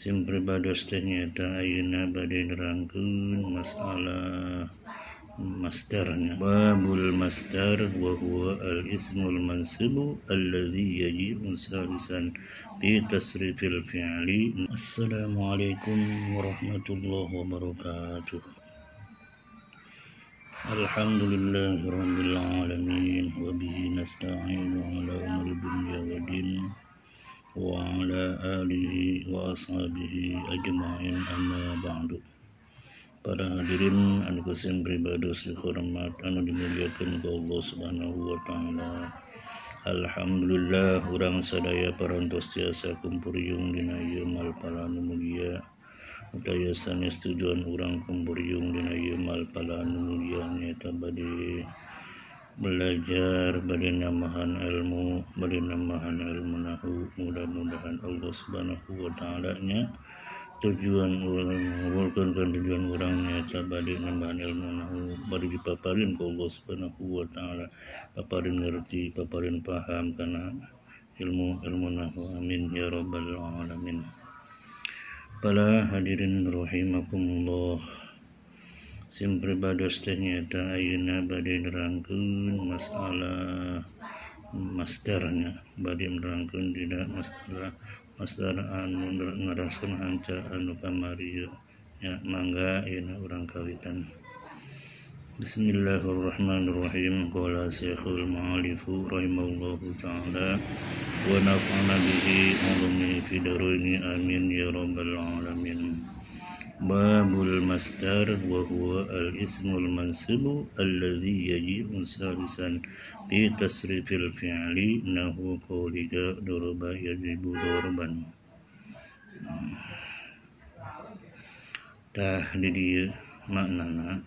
Sim pribados teh nyata ayeuna bade nerangkeun masalah masdarnya. Babul masdar wa huwa al-ismul mansubu alladhi yaji'u salisan fi tasrifil fi'li. Assalamualaikum warahmatullahi wabarakatuh. Alhamdulillahi rabbil alamin wa bihi nasta'inu ala umuri dunya waddin wa ala alihi wa ashabihi ajma'in, amma ba'du. Para hadirin anu kusim pribados dihormat anu dimuliakeun ku Allah Subhanahu wa taala. Alhamdulillah urang sadaya parantos tiasa kumpuriung dina ieu malpala anu mulia. Daya sanes tujuan urang kumpuriung dina ieu malpala anu mulia nyaeta bade belajar, bade namahan ilmu nahu. Mudah-mudahan Allah Subhanahu wa taala nya tujuan urang ngawulkeun tujuan urang nyaeta bade namahan ilmu nahu, bade dipaparin ku Allah Subhanahu wa taala, paparin ngerti, paparin paham kana ilmu nahu. Amin ya rabbal alamin. Para hadirin rahimakumullah, sim pribados teh nyata ayeuna bade nerangkeun masalah masdarnya, bade nerangkeun dina masdar anu ngaraskeun hanca anu kamari nya. Mangga ayeuna urang kawitan. Bismillahirrahmanirrahim. Qala Syekhul Mu'allifu rahimahullahu ta'ala wa nafa'ana bihi ulumi fi daraini, amin ya rabbal alamin. Babul masdar wa huwa al-ismul mansubu alladhi yaji'u salisan fi tasrifil fi'li nahu qawlika daraba yadribu daraban. Tah di dieu maknana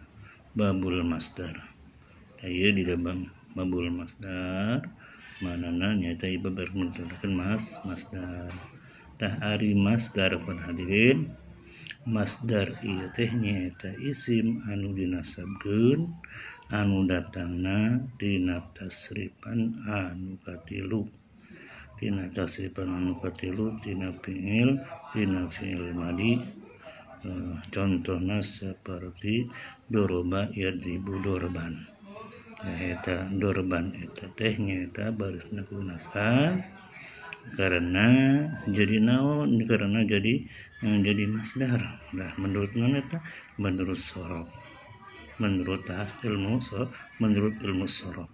babul masdar. Aya di dalam babul masdar maknana nyaeta ieu bermutarakeun masdar. Tah ari masdar pan hadirin, masdar ieu teh nyaeta isim anu dinasabkeun anu datangna tina tasrifan anu katilu. Tina tasrifan anu katilu tina fi'il madi. Contohna seperti doroba yadribu dorban. Nah eta dorban eta teh nyaeta barisna kunasan karena jadi naon, karena jadi masdar. Nah menurut mana eta? Menurut sorof, menurut ilmu sorof.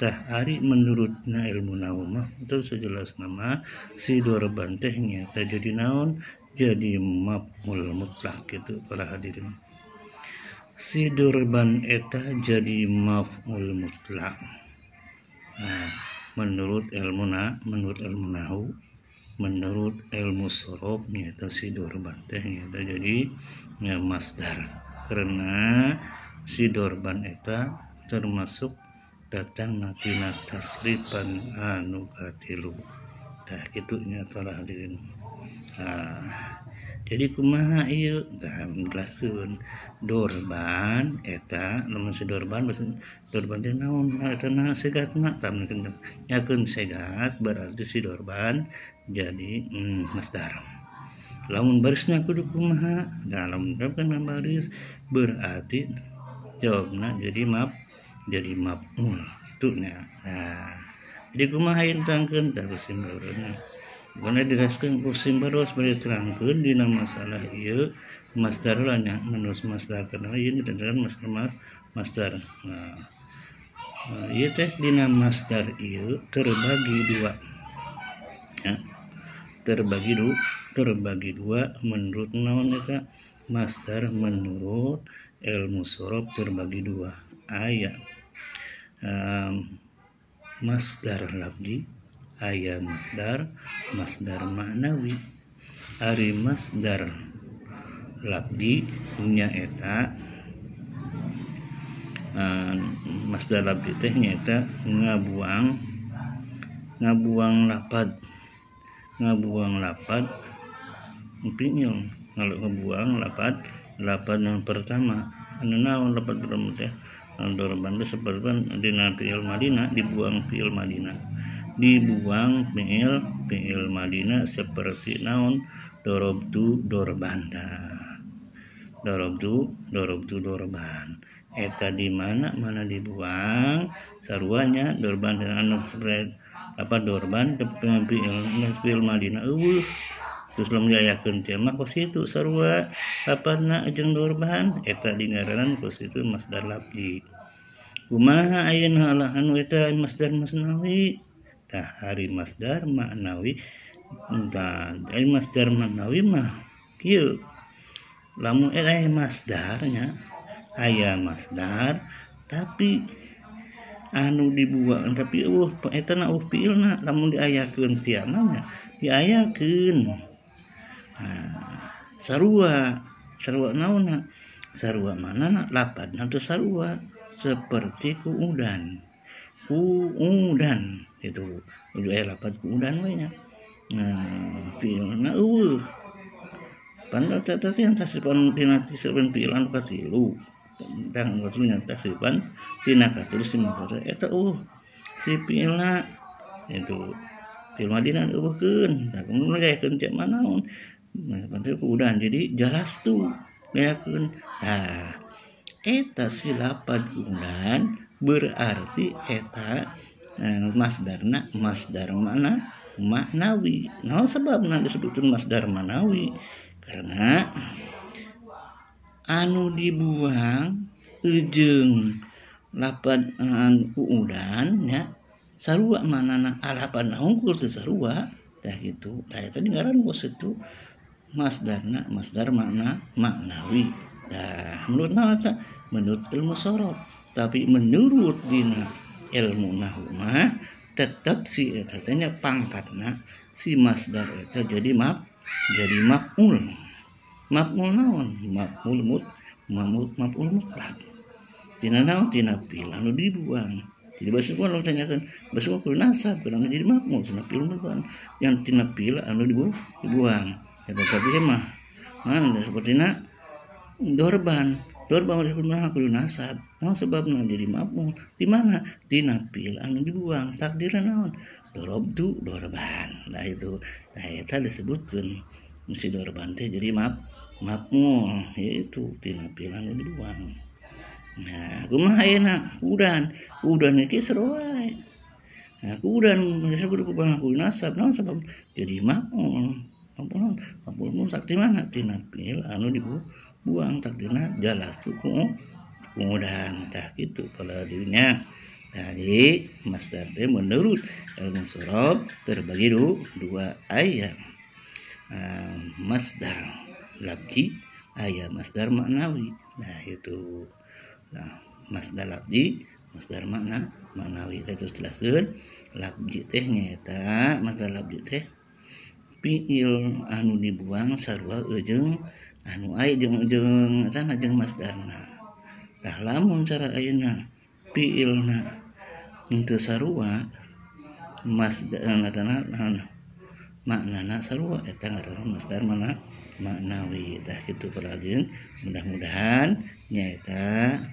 Tah ari menurutna ilmu nahu mah itu sejelas nama si dorban teh nyaeta jadi naon, jadi maf'ul mutlak gitu para hadirin. Si dorban eta jadi maf'ul mutlak. Nah, menurut ilmu nahu, menurut ilmu sorof nyaeta si dorban teh nyaeta jadi masdar. Karena si dorban eta termasuk datang tina tasrifan anu katilu. Tah kitu nya para hadirin. Jadi kumaha ieu? Tah menjelaskeun dorban eta, lamun si dorban teh naon? Eta na segatna, tamun nyakeun segat berarti si dorban jadi masdar. Lamun barisna kudu kumaha? Nah, lamun kana baris berarti jawabna jadi maf'ul. Itu nya. Nah, jadi kumaha yen terangkeun terus simbolna. Karena diraskeun kusim baros bari terangkeun dina masalah ieu masdar nya menurut masdar karena ieu adalah masdar. Nah, ieu teh dina masdar ieu terbagi dua. Ya. Terbagi dua menurut naon eta? Masdar menurut ilmu sorof terbagi dua. Aya masdar lafzi, aya masdar ma'nawi. Ari masdar lafzi nyaeta masdar lafzi teh nyaeta ngabuang lapad fi'il. Kalau ngabuang lapad yang pertama anu naon lapad pertama teh dorban teh seperti dina fi'il madina dibuang fi'il madina seperti naon dorobtu dorban. Dorobtu dorban. Eta di mana dibuang saruanya dorban anu dorban fiil madina terus lamjayakeun teh mah kos itu sarua lapadna jeung dorban eta dingaranan kos itu masdar lafzi. Kumaha ayeuna lah anu eta masdar masnawi tah hari masdar maknawi tah ari masdar maknawi mah kieu lamun eta masdarnya aya masdar tapi anu dibuang tapi eta na fiilna lamun diayakeun tiana diayakeun. Sarua naonna sarua manana lapadna teu sarua seperti kuudan itu aya lapad kuudan we nya fiilna eueuh pan tatian tasipan tina tiseueun fiil anu katilu dan waktunya tasipan tina katilu simakara eta si fiilna itu fiil madina eueuhkeun tah kemudian gayakeun cek manaon pantai kuudan jadi jelas tuh gayakeun. Eta si lapad kuudan berarti eta masdarna masdar mana maknawi. Nah sebabna disebutkeun masdar manawi karena anu dibuang jeung lapad kuudan nya sarua manana alapan hungkul teu sarua tah kitu. Tah eta ngaran kos itu masdarna masdar makna maknawi. Nah menurut naon menurut ilmu sorof tapi menurut dina ilmu nahwu mah tetap si eta teh pangkatna si masdar eta jadi maf'ul naon maf'ul mutlak tina naon tina fiil anu dibuang. Jadi bahasa kuno tanyakan bahasa kuno nasab karena jadi maf'ul tina fiil dibuang yang tina fiil anu dibuang. Tapi mah mana sepertina dorban disebutna kudu nasab. Naon sebabna jadi maf'ul? Di mana? Tina fiil anu dibuang. Takdirna naon? Dorobtu dorban. Nah itu. Nah eta disebutkeun si dorban teh jadi maf'ul yaitu tina fiil anu dibuang. Nah, kumaha ayeuna kuudan iki sarua wae. Nah, kuudan disebut kudu nasab. Naon sebab jadi maf'ul. Maf'ul mutlak di mana? Tina fiil anu dibuang takdirna jelas tuh kuudan tah kitu pada dirinya. Tadi masdar teh menurut ilmu sorof terbagi dua aya masdar lafzi aya masdar maknawi. Nah itu masdar lafzi masdar maknawi terus jelaskeun lafzi teh nyaeta masdar lafzi teh fiil anu dibuang sarua jeung anu aya jeung masdarna. Tah lamun cara ayeuna fiilna henteu sarua masdarna maknana sarua eta ngaranna masdar maknawi. Tah kitu perhatian mudah-mudahan nyaeta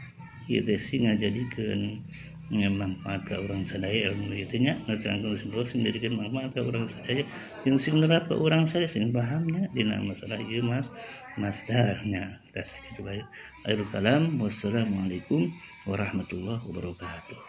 ieu teh sing ngajadikeun manfaat ka urang sadaya ilmu ieu teh nya ngaterangkeun sing dijadikeun manfaat ka urang sadaya jeung sing nerapkeun ka urang sadaya sing pahamnya dina masalah ieu masdarnya. Tah sakitu bae. Akhirul kalam wassalamualaikum warahmatullahi wabarakatuh.